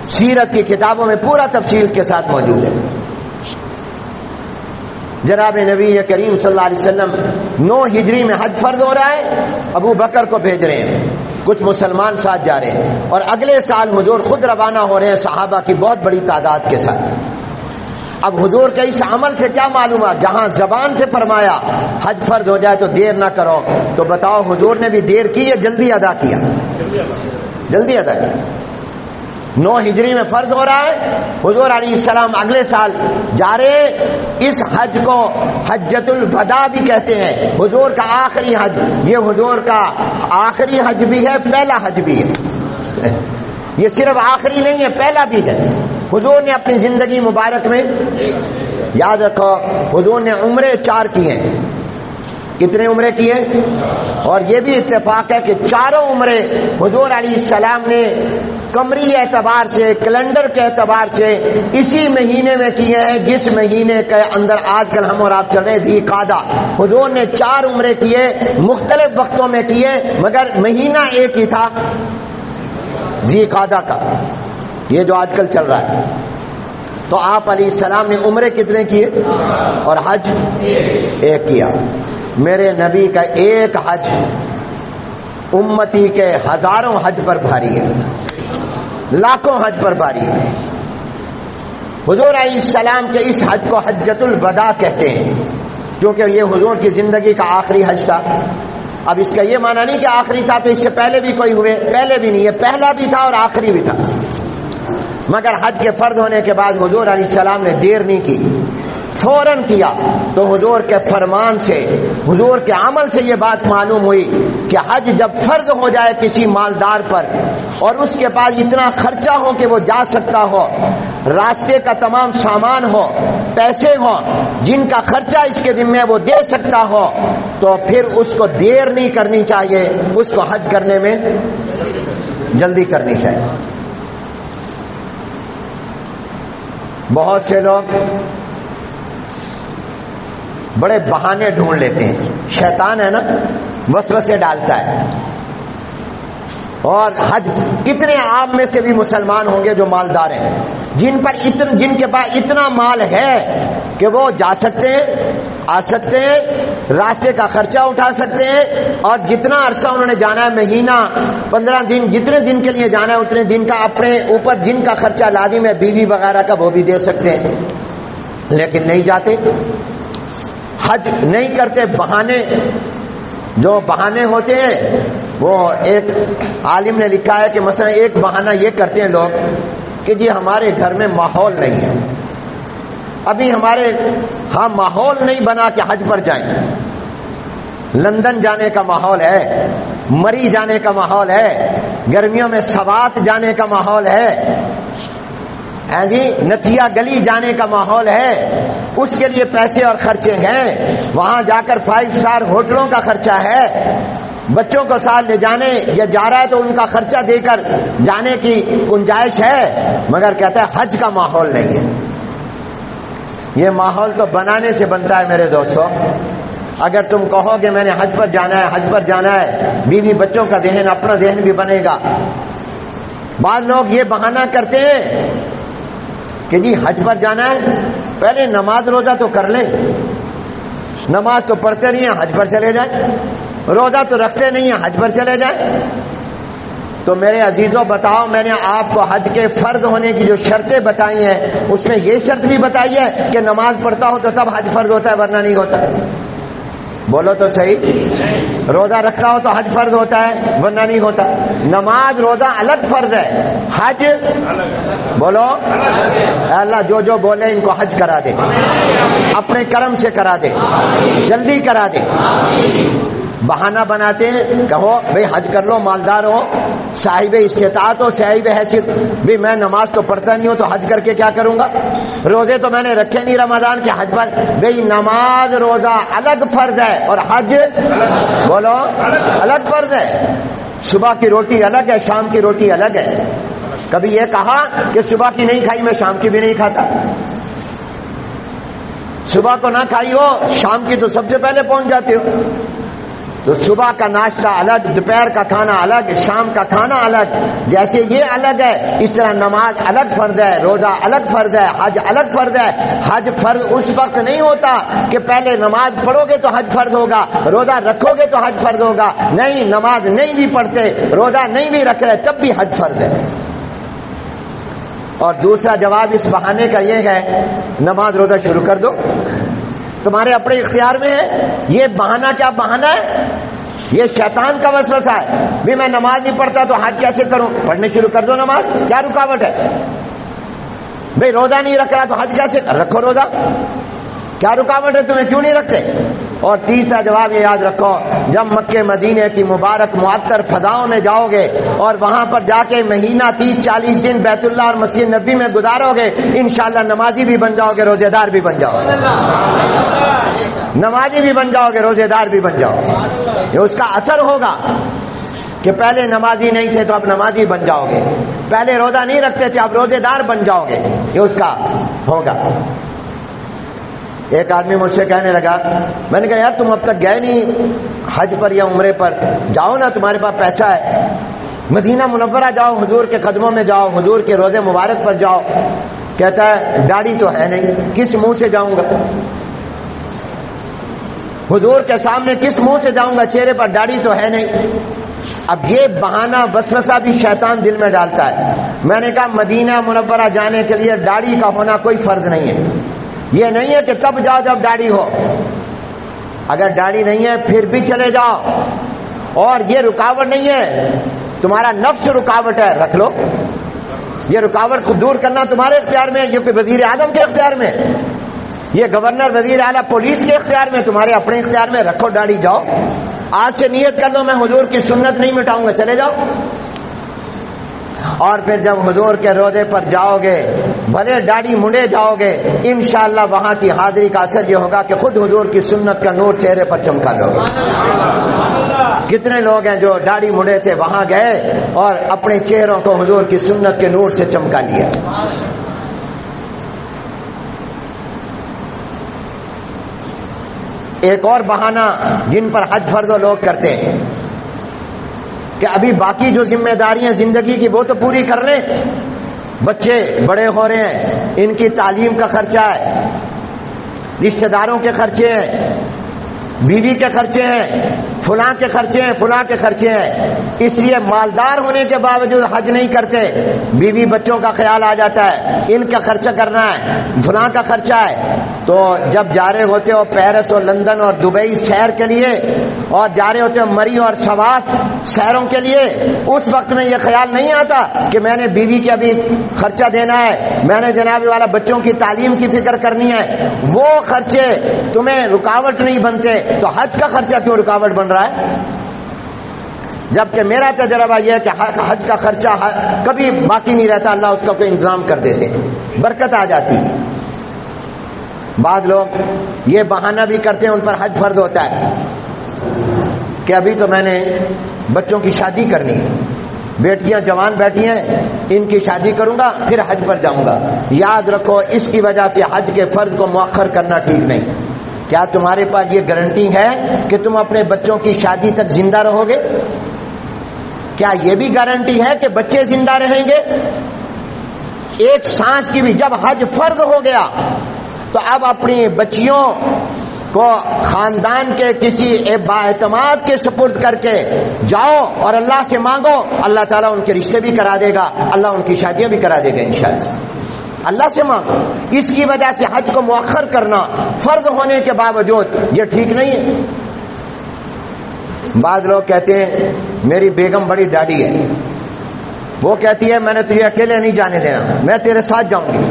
Speaker 1: سیرت کی کتابوں میں پورا تفصیل کے ساتھ موجود ہے۔ جناب نبی کریم صلی اللہ علیہ وسلم 9 ہجری میں حج فرض ہو رہا ہے، ابو بکر کو بھیج رہے ہیں، کچھ مسلمان ساتھ جا رہے ہیں، اور اگلے سال حضور خود روانہ ہو رہے ہیں صحابہ کی بہت بڑی تعداد کے ساتھ۔ اب حضور کے اس عمل سے کیا معلوم ہے، جہاں زبان سے فرمایا حج فرض ہو جائے تو دیر نہ کرو، تو بتاؤ حضور نے بھی دیر کی یا جلدی ادا کیا؟ جلدی ادا کیا۔ 9 ہجری میں فرض ہو رہا ہے، حضور علیہ السلام اگلے سال جا رہے، اس حج کو حجۃ الوداع بھی کہتے ہیں، حضور کا آخری حج، یہ حضور کا آخری حج بھی ہے، پہلا حج بھی ہے، یہ صرف آخری نہیں ہے، پہلا بھی ہے۔ حضور نے اپنی زندگی مبارک میں، یاد رکھو، حضور نے عمرے 4 کیے، کتنے عمرے کیے؟ اور یہ بھی اتفاق ہے کہ چاروں عمرے حضور علیہ السلام نے قمری اعتبار سے، کیلنڈر کے اعتبار سے اسی مہینے میں کیے ہیں جس مہینے کے اندر آج کل ہم اور آپ چل رہے ذی قعدہ۔ حضور نے 4 عمرے کیے، مختلف وقتوں میں کیے، مگر مہینہ ایک ہی تھا، ذی قعدہ کا، یہ جو آج کل چل رہا ہے۔ تو آپ علیہ السلام نے عمرے کتنے کیے اور حج ایک کیا۔ میرے نبی کا ایک حج امتی کے ہزاروں حج پر بھاری ہے، لاکھوں حج پر بھاری ہے۔ حضور علیہ السلام کے اس حج کو حجۃ الوداع کہتے ہیں، کیونکہ یہ حضور کی زندگی کا آخری حج تھا. اب اس کا یہ معنی نہیں کہ آخری تھا تو اس سے پہلے بھی کوئی ہوئے، پہلے بھی نہیں، یہ پہلا بھی تھا اور آخری بھی تھا. مگر حج کے فرض ہونے کے بعد حضور علیہ السلام نے دیر نہیں کی، فوراً کیا. تو حضور کے فرمان سے، حضور کے عمل سے یہ بات معلوم ہوئی کہ حج جب فرض ہو جائے کسی مالدار پر اور اس کے پاس اتنا خرچہ ہو کہ وہ جا سکتا ہو، راستے کا تمام سامان ہو، پیسے ہوں جن کا خرچہ اس کے ذمہ وہ دے سکتا ہو، تو پھر اس کو دیر نہیں کرنی چاہیے، اس کو حج کرنے میں جلدی کرنی چاہیے. بہت سے لوگ بڑے بہانے ڈھونڈ لیتے ہیں، شیطان ہے نا وسوسے ڈالتا ہے. اور حج کتنے عام میں سے بھی مسلمان ہوں گے جو مالدار ہیں، جن کے پاس اتنا مال ہے کہ وہ جا سکتے ہیں، آ سکتے ہیں، راستے کا خرچہ اٹھا سکتے ہیں، اور جتنا عرصہ انہوں نے جانا ہے، مہینہ 15 دن، جتنے دن کے لیے جانا ہے اتنے دن کا اپنے اوپر جن کا خرچہ لازم ہے بیوی وغیرہ کا وہ بھی دے سکتے ہیں، لیکن نہیں جاتے، حج نہیں کرتے. بہانے، جو بہانے ہوتے ہیں، وہ ایک عالم نے لکھا ہے کہ مثلا ایک بہانہ یہ کرتے ہیں لوگ کہ جی ہمارے گھر میں ماحول نہیں ہے، ابھی ہاں ماحول نہیں بنا کہ حج پر جائیں. لندن جانے کا ماحول ہے، مری جانے کا ماحول ہے، گرمیوں میں سوات جانے کا ماحول ہے، جی نتھیا گلی جانے کا ماحول ہے، اس کے لیے پیسے اور خرچے ہیں، وہاں جا کر 5 اسٹار ہوٹلوں کا خرچہ ہے، بچوں کو ساتھ لے جانے یا جا رہا ہے تو ان کا خرچہ دے کر جانے کی گنجائش ہے، مگر کہتا ہے حج کا ماحول نہیں ہے. یہ ماحول تو بنانے سے بنتا ہے میرے دوستوں. اگر تم کہو کہ میں نے حج پر جانا ہے، حج پر جانا ہے، بیوی بچوں کا ذہن، اپنا ذہن بھی بنے گا. بعض لوگ یہ بہانہ کرتے ہیں کہ جی حج پر جانا ہے، پہلے نماز روزہ تو کر لیں، نماز تو پڑھتے نہیں ہیں، حج پر چلے جائیں، روزہ تو رکھتے نہیں ہیں، حج پر چلے جائیں. تو میرے عزیزوں بتاؤ، میں نے آپ کو حج کے فرض ہونے کی جو شرطیں بتائی ہیں اس میں یہ شرط بھی بتائی ہے کہ نماز پڑھتا ہو تو تب حج فرض ہوتا ہے ورنہ نہیں ہوتا. بولو تو صحیح. روزہ رکھتا ہو تو حج فرض ہوتا ہے ورنہ نہیں ہوتا. نماز روزہ الگ فرض ہے، حج بولو اللہ جو بولے ان کو حج کرا دے، اپنے کرم سے کرا دے، جلدی کرا دے. بہانہ بناتے ہیں، کہو بھئی حج کر لو، مالدار ہو، صاحب استطاعت ہو، صاحب حیثیت. بھی میں نماز تو پڑھتا نہیں ہوں تو حج کر کے کیا کروں گا، روزے تو میں نے رکھے نہیں رمضان کے، حج پر. بھئی نماز روزہ الگ فرض ہے اور حج بولو الگ فرض ہے. صبح کی روٹی الگ ہے، شام کی روٹی الگ ہے. کبھی یہ کہا کہ صبح کی نہیں کھائی میں شام کی بھی نہیں کھاتا. صبح کو نہ کھائی ہو، شام کی تو سب سے پہلے پہنچ جاتے ہو. تو صبح کا ناشتہ الگ، دوپہر کا کھانا الگ، شام کا کھانا الگ. جیسے یہ الگ ہے اس طرح نماز الگ فرض ہے، روزہ الگ فرض ہے، حج الگ فرض ہے. حج فرض اس وقت نہیں ہوتا کہ پہلے نماز پڑھو گے تو حج فرض ہوگا، روزہ رکھو گے تو حج فرض ہوگا. نہیں، نماز نہیں بھی پڑھتے، روزہ نہیں بھی رکھ رہے تب بھی حج فرض ہے. اور دوسرا جواب اس بہانے کا یہ ہے نماز روزہ شروع کر دو، تمہارے اپنے اختیار میں ہے. یہ بہانہ کیا بہانہ ہے؟ یہ شیطان کا وسوسہ ہے. بھی میں نماز نہیں پڑھتا تو حج کیسے کروں؟ پڑھنے شروع کر دو نماز، کیا رکاوٹ ہے؟ بھئی روزہ نہیں رکھ رہا تو حج کیسے؟ رکھو روزہ، کیا رکاوٹ ہے تمہیں، کیوں نہیں رکھتے؟ اور تیسرا جواب یہ یاد رکھو، جب مکے مدینے کی مبارک معطر فضاؤں میں جاؤ گے اور وہاں پر جا کے مہینہ 30-40 دن بیت اللہ اور مسجد نبی میں گزارو گے، انشاءاللہ نمازی بھی بن جاؤ گے، روزے دار بھی بن جاؤ گے. نمازی بھی بن جاؤ گے، روزے دار بھی بن جاؤ گے. یہ اس کا اثر ہوگا کہ پہلے نمازی نہیں تھے تو اب نمازی بن جاؤ گے، پہلے روزہ نہیں رکھتے تھے اب روزے دار بن جاؤ گے. یہ اس کا ہوگا. ایک آدمی مجھ سے کہنے لگا، میں نے کہا یار تم اب تک گئے نہیں حج پر یا عمرے پر، جاؤ نا، تمہارے پاس پیسہ ہے، مدینہ منورہ جاؤ، حضور کے قدموں میں جاؤ، حضور کے روضے مبارک پر جاؤ. کہتا ہے داڑھی تو ہے نہیں، کس منہ سے جاؤں گا، حضور کے سامنے کس منہ سے جاؤں گا، چہرے پر داڑھی تو ہے نہیں. اب یہ بہانہ وسوسہ بھی شیطان دل میں ڈالتا ہے. میں نے کہا مدینہ منورہ جانے کے لیے داڑھی کا ہونا کوئی فرض نہیں ہے. یہ نہیں ہے کہ کب جاؤ جب داڑھی ہو، اگر داڑھی نہیں ہے پھر بھی چلے جاؤ، اور یہ رکاوٹ نہیں ہے، تمہارا نفس رکاوٹ ہے، رکھ لو۔ یہ رکاوٹ کو دور کرنا تمہارے اختیار میں ہے، یہ کوئی وزیر اعظم کے اختیار میں، یہ گورنر وزیر اعلیٰ پولیس کے اختیار میں، تمہارے اپنے اختیار میں، رکھو داڑھی، جاؤ۔ آج سے نیت کر دو میں حضور کی سنت نہیں مٹاؤں گا، چلے جاؤ۔ اور پھر جب حضور کے روضے پر جاؤ گے، بھلے داڑھی منڈے جاؤ گے، انشاءاللہ وہاں کی حاضری کا اثر یہ ہوگا کہ خود حضور کی سنت کا نور چہرے پر چمکا لو گے۔ کتنے لوگ ہیں جو داڑھی منڈے تھے، وہاں گئے اور اپنے چہروں کو حضور کی سنت کے نور سے چمکا لیا۔ ایک اور بہانہ جن پر حج فرض لوگ کرتے ہیں کہ ابھی باقی جو ذمہ داریاں زندگی کی وہ تو پوری کر لیں، بچے بڑے ہو رہے ہیں، ان کی تعلیم کا خرچہ ہے، رشتہ داروں کے خرچے ہیں، بیوی کے خرچے ہیں، فلاں کے خرچے ہیں، فلاں کے خرچے ہیں، اس لیے مالدار ہونے کے باوجود حج نہیں کرتے۔ بیوی بچوں کا خیال آ جاتا ہے، ان کا خرچہ کرنا ہے، فلاں کا خرچہ ہے۔ تو جب جا رہے ہوتے ہو پیرس اور لندن اور دبئی سیر کے لیے، اور جا رہے ہوتے ہو مری اور سوات سیروں کے لیے، اس وقت میں یہ خیال نہیں آتا کہ میں نے بیوی کے ابھی خرچہ دینا ہے، میں نے جناب والا بچوں کی تعلیم کی فکر کرنی ہے۔ وہ خرچے تمہیں رکاوٹ نہیں بنتے تو حج کا خرچہ کیوں رکاوٹ بن رہا ہے؟ جبکہ میرا تجربہ یہ ہے کہ حج کا خرچہ کبھی باقی نہیں رہتا، اللہ اس کا کوئی انتظام کر دیتے، برکت آ جاتی۔ بعض لوگ یہ بہانہ بھی کرتے ہیں، ان پر حج فرض ہوتا ہے کہ ابھی تو میں نے بچوں کی شادی کرنی ہے، بیٹیاں جوان بیٹھی ہیں، ان کی شادی کروں گا پھر حج پر جاؤں گا۔ یاد رکھو اس کی وجہ سے حج کے فرض کو مؤخر کرنا ٹھیک نہیں۔ کیا تمہارے پاس یہ گارنٹی ہے کہ تم اپنے بچوں کی شادی تک زندہ رہو گے؟ کیا یہ بھی گارنٹی ہے کہ بچے زندہ رہیں گے؟ ایک سانس کی بھی، جب حج فرض ہو گیا تو اب اپنی بچیوں کو خاندان کے کسی بااعتماد کے سپرد کر کے جاؤ اور اللہ سے مانگو، اللہ تعالیٰ ان کے رشتے بھی کرا دے گا، اللہ ان کی شادیاں بھی کرا دے گا انشاءاللہ۔ اللہ سے مانگو۔ اس کی وجہ سے حج کو مؤخر کرنا فرض ہونے کے باوجود یہ ٹھیک نہیں ہے۔ بعض لوگ کہتے ہیں میری بیگم بڑی ڈاڈی ہے، وہ کہتی ہے میں نے تجھے اکیلے نہیں جانے دینا، میں تیرے ساتھ جاؤں گی،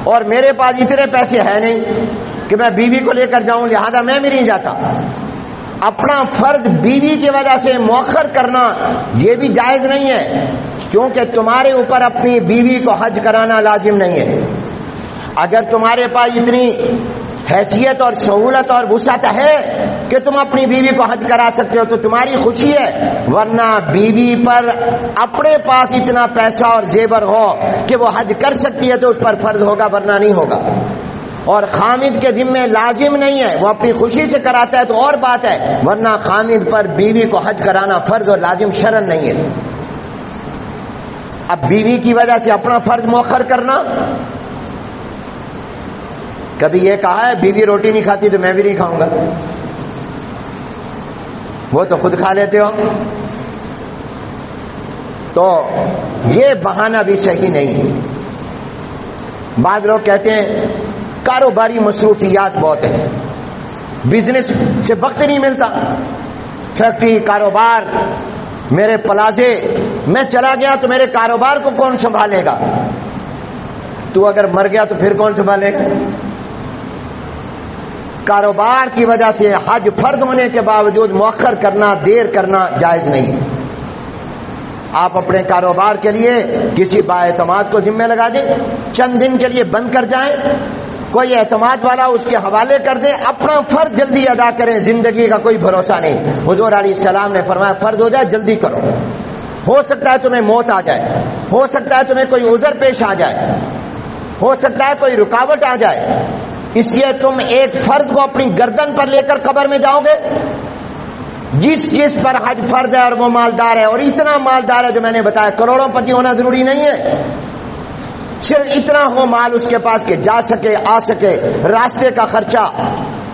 Speaker 1: اور میرے پاس اتنے پیسے ہیں نہیں کہ میں بیوی کو لے کر جاؤں، لہذا میں بھی نہیں جاتا۔ اپنا فرض بیوی کی وجہ سے مؤخر کرنا یہ بھی جائز نہیں ہے، کیونکہ تمہارے اوپر اپنی بیوی کو حج کرانا لازم نہیں ہے۔ اگر تمہارے پاس اتنی حیثیت اور سہولت اور وسعت ہے کہ تم اپنی بیوی کو حج کرا سکتے ہو تو تمہاری خوشی ہے، ورنہ بیوی پر اپنے پاس اتنا پیسہ اور زیور ہو کہ وہ حج کر سکتی ہے تو اس پر فرض ہوگا، ورنہ نہیں ہوگا۔ اور خامد کے ذمے لازم نہیں ہے، وہ اپنی خوشی سے کراتا ہے تو اور بات ہے، ورنہ خامد پر بیوی کو حج کرانا فرض اور لازم شرعن نہیں ہے۔ اب بیوی کی وجہ سے اپنا فرض مؤخر کرنا، کبھی یہ کہا ہے بیوی روٹی نہیں کھاتی تو میں بھی نہیں کھاؤں گا، وہ تو خود کھا لیتے ہو، تو یہ بہانہ بھی صحیح نہیں۔ بعض لوگ کہتے ہیں کاروباری مصروفیات بہت ہیں، بزنس سے وقت نہیں ملتا، فیکٹری، کاروبار، میرے پلازے، میں چلا گیا تو میرے کاروبار کو کون سنبھالے گا؟ تو اگر مر گیا تو پھر کون سنبھالے گا؟ کاروبار کی وجہ سے حج فرض ہونے کے باوجود مؤخر کرنا، دیر کرنا جائز نہیں۔ آپ اپنے کاروبار کے لیے کسی بااعتماد کو ذمہ لگا دیں، چند دن کے لیے بند کر جائیں، کوئی اعتماد والا اس کے حوالے کر دیں، اپنا فرض جلدی ادا کریں، زندگی کا کوئی بھروسہ نہیں۔ حضور علیہ السلام نے فرمایا فرض ہو جائے جلدی کرو، ہو سکتا ہے تمہیں موت آ جائے، ہو سکتا ہے تمہیں کوئی عذر پیش آ جائے، ہو سکتا ہے کوئی رکاوٹ آ جائے، اس لیے تم ایک فرض کو اپنی گردن پر لے کر قبر میں جاؤ گے؟ جس پر حج فرض ہے اور وہ مالدار ہے، اور اتنا مالدار ہے جو میں نے بتایا، کروڑوں پتی ہونا ضروری نہیں ہے، صرف اتنا ہو مال اس کے پاس کہ جا سکے، آ سکے، راستے کا خرچہ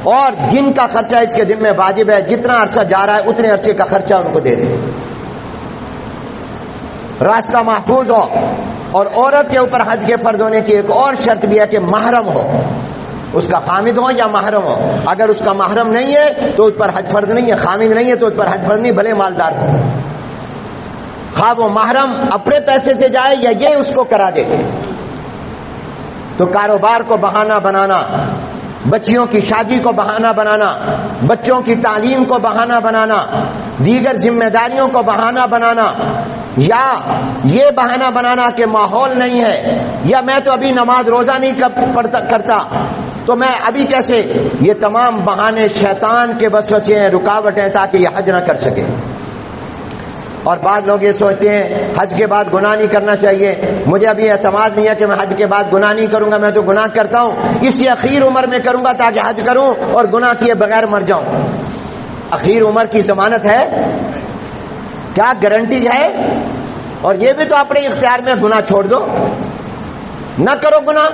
Speaker 1: اور جن کا خرچہ اس کے ذمہ واجب ہے، جتنا عرصہ جا رہا ہے اتنے عرصے کا خرچہ ان کو دے دے، راستہ محفوظ ہو۔ اور عورت کے اوپر حج کے فرض ہونے کی ایک اور شرط بھی ہے کہ محرم ہو، اس کا خامد ہو یا محرم ہو. اگر اس کا محرم نہیں ہے تو اس پر حج فرض نہیں ہے، خامد نہیں ہے تو اس پر حج فرض نہیں، بھلے مالدار ہو. خواہ وہ محرم اپنے پیسے سے جائے یا یہ اس کو کرا دے. تو کاروبار کو بہانہ بنانا، بچیوں کی شادی کو بہانہ بنانا، بچوں کی تعلیم کو بہانہ بنانا، دیگر ذمہ داریوں کو بہانہ بنانا، یا یہ بہانہ بنانا کہ ماحول نہیں ہے، یا میں تو ابھی نماز روزہ نہیں کرتا تو میں ابھی کیسے، یہ تمام بہانے شیطان کے وسوسے ہیں، رکاوٹ ہیں تاکہ یہ حج نہ کر سکے. اور بعض لوگ یہ سوچتے ہیں حج کے بعد گناہ نہیں کرنا چاہیے، مجھے ابھی اعتماد نہیں ہے کہ میں حج کے بعد گناہ نہیں کروں گا، میں تو گناہ کرتا ہوں، اسی اخیر عمر میں کروں گا تاکہ حج کروں اور گناہ کیے بغیر مر جاؤں. اخیر عمر کی ضمانت ہے کیا؟ گارنٹی ہے؟ اور یہ بھی تو اپنے اختیار میں، گناہ چھوڑ دو، نہ کرو گناہ.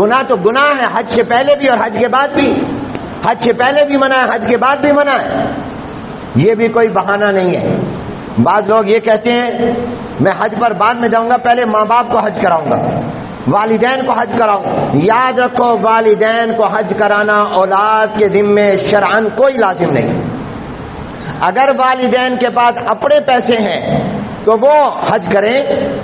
Speaker 1: گناہ تو گناہ ہے، حج سے پہلے بھی اور حج کے بعد بھی. حج سے پہلے بھی منع ہے، حج کے بعد بھی منع ہے. یہ بھی کوئی بہانہ نہیں ہے. بعض لوگ یہ کہتے ہیں میں حج پر بعد میں جاؤں گا، پہلے ماں باپ کو حج کراؤں گا، والدین کو حج کراؤں. یاد رکھو والدین کو حج کرانا اولاد کے ذمے شرعاً کوئی لازم نہیں. اگر والدین کے پاس اپنے پیسے ہیں تو وہ حج کریں،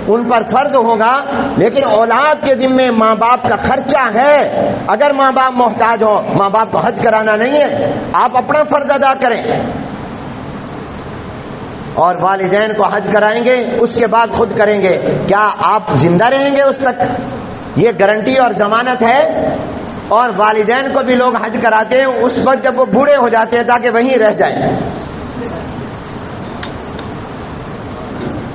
Speaker 1: ان پر فرض ہوگا، لیکن اولاد کے ذمے ماں باپ کا خرچہ ہے. اگر ماں باپ محتاج ہو، ماں باپ کو حج کرانا نہیں ہے، آپ اپنا فرض ادا کریں. اور والدین کو حج کرائیں گے، اس کے بعد خود کریں گے. کیا آپ زندہ رہیں گے اس تک؟ یہ گارنٹی اور ضمانت ہے. اور والدین کو بھی لوگ حج کراتے ہیں اس وقت جب وہ بوڑھے ہو جاتے ہیں تاکہ وہیں رہ جائیں.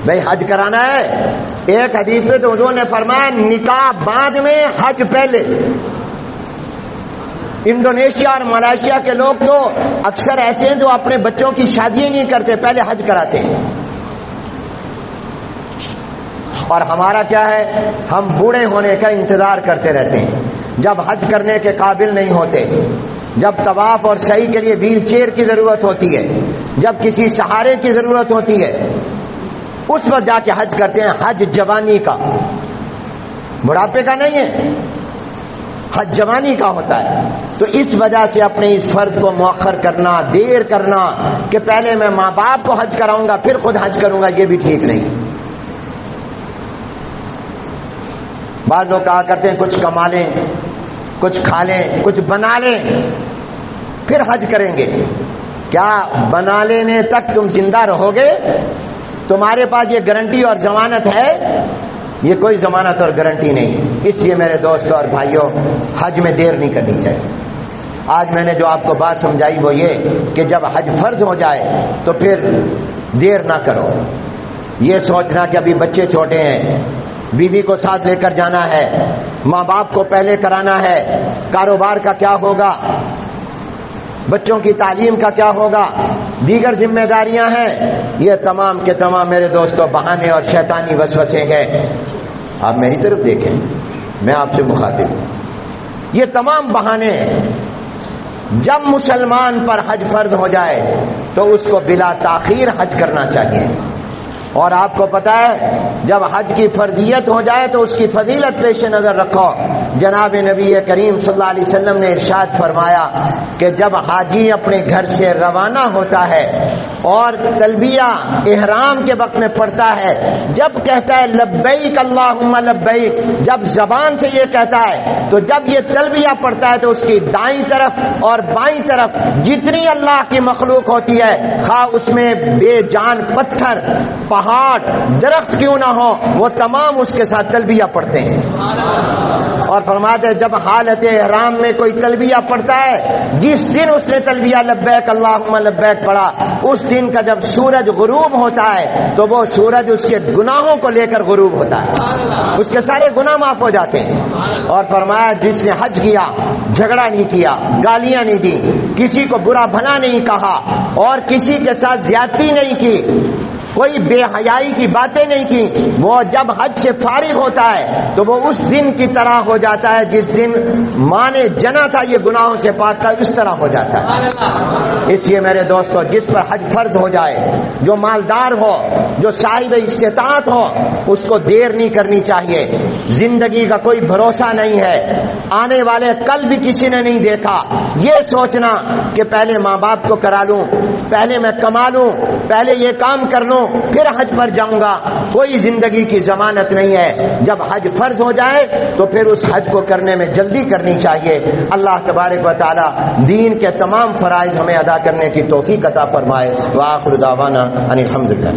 Speaker 1: بھئی حج کرانا ہے. ایک حدیث میں تو حضور نے فرمایا نکاح بعد میں حج پہلے. انڈونیشیا اور ملائیشیا کے لوگ تو اکثر ایسے ہیں جو اپنے بچوں کی شادی نہیں کرتے، پہلے حج کراتے ہیں. اور ہمارا کیا ہے، ہم بوڑھے ہونے کا انتظار کرتے رہتے ہیں، جب حج کرنے کے قابل نہیں ہوتے، جب طواف اور سعی کے لیے ویل چیئر کی ضرورت ہوتی ہے، جب کسی سہارے کی ضرورت ہوتی ہے، اس وقت جا کے حج کرتے ہیں. حج جوانی کا، بڑھاپے کا نہیں ہے، حج جوانی کا ہوتا ہے. تو اس وجہ سے اپنے اس فرض کو مؤخر کرنا، دیر کرنا کہ پہلے میں ماں باپ کو حج کراؤں گا پھر خود حج کروں گا، یہ بھی ٹھیک نہیں. بعض لوگ کہا کرتے ہیں کچھ کما لیں، کچھ کھا لیں، کچھ بنا لیں پھر حج کریں گے. کیا بنا لینے تک تم زندہ رہو گے؟ تمہارے پاس یہ گارنٹی اور ضمانت ہے؟ یہ کوئی ضمانت اور گارنٹی نہیں. اس لیے میرے دوستوں اور بھائیوں، حج میں دیر نہیں کرنی چاہیے. آج میں نے جو آپ کو بات سمجھائی وہ یہ کہ جب حج فرض ہو جائے تو پھر دیر نہ کرو. یہ سوچنا کہ ابھی بچے چھوٹے ہیں، بیوی کو ساتھ لے کر جانا ہے، ماں باپ کو پہلے کرانا ہے، کاروبار کا کیا ہوگا، بچوں کی تعلیم کا کیا ہوگا، دیگر ذمہ داریاں ہیں. یہ تمام کے تمام میرے دوستوں بہانے اور شیطانی وسوسے ہیں. آپ میری طرف دیکھیں، میں آپ سے مخاطب ہوں. یہ تمام بہانے ہیں. جب مسلمان پر حج فرض ہو جائے تو اس کو بلا تاخیر حج کرنا چاہیے. اور آپ کو پتا ہے جب حج کی فرضیت ہو جائے تو اس کی فضیلت پیش نظر رکھو. جناب نبی کریم صلی اللہ علیہ وسلم نے ارشاد فرمایا کہ جب حاجی اپنے گھر سے روانہ ہوتا ہے اور تلبیہ احرام کے وقت میں پڑھتا ہے، جب کہتا ہے لبیک اللہم لبیک، جب زبان سے یہ کہتا ہے تو جب یہ تلبیہ پڑھتا ہے تو اس کی دائیں طرف اور بائیں طرف جتنی اللہ کی مخلوق ہوتی ہے، خواہ اس میں بے جان پتھر، پہاڑ، درخت کیوں نہ ہو، وہ تمام اس کے ساتھ تلبیہ پڑھتے ہیں. اور فرماتے ہیں جب حالت احرام میں کوئی تلبیہ پڑھتا ہے، جس دن اس نے تلبیہ لبیک اللہم لبیک پڑھا، اس دن کا جب سورج غروب ہوتا ہے تو وہ سورج اس کے گناہوں کو لے کر غروب ہوتا ہے، اس کے سارے گناہ معاف ہو جاتے ہیں. اور فرمایا جس نے حج کیا جھگڑا نہیں کیا، گالیاں نہیں دی، کسی کو برا بھلا نہیں کہا اور کسی کے ساتھ زیادتی نہیں کی، کوئی بے حیائی کی باتیں نہیں کی، وہ جب حج سے فارغ ہوتا ہے تو وہ اس دن کی طرح ہو جاتا ہے جس دن ماں نے جنا تھا یہ گناہوں سے پاک تھا، اس طرح ہو جاتا ہے۔ اس لیے میرے دوستو، جس پر حج فرض ہو جائے، جو مالدار ہو، جو صاحب استطاعت ہو، اس کو دیر نہیں کرنی چاہیے۔ زندگی کا کوئی بھروسہ نہیں ہے، آنے والے کل بھی کسی نے نہیں دیکھا۔ یہ سوچنا کہ پہلے ماں باپ کو کرا لوں، پہلے میں کما لوں، پہلے یہ کام کر لوں پھر حج پر جاؤں گا، کوئی زندگی کی ضمانت نہیں ہے۔ جب حج فرض ہو جائے تو پھر اس حج کو کرنے میں جلدی کرنی چاہیے۔ اللہ تبارک و تعالی دین کے تمام فرائض ہمیں ادا کرنے کی توفیق عطا فرمائے۔ وآخر دعوانا ان الحمدللہ۔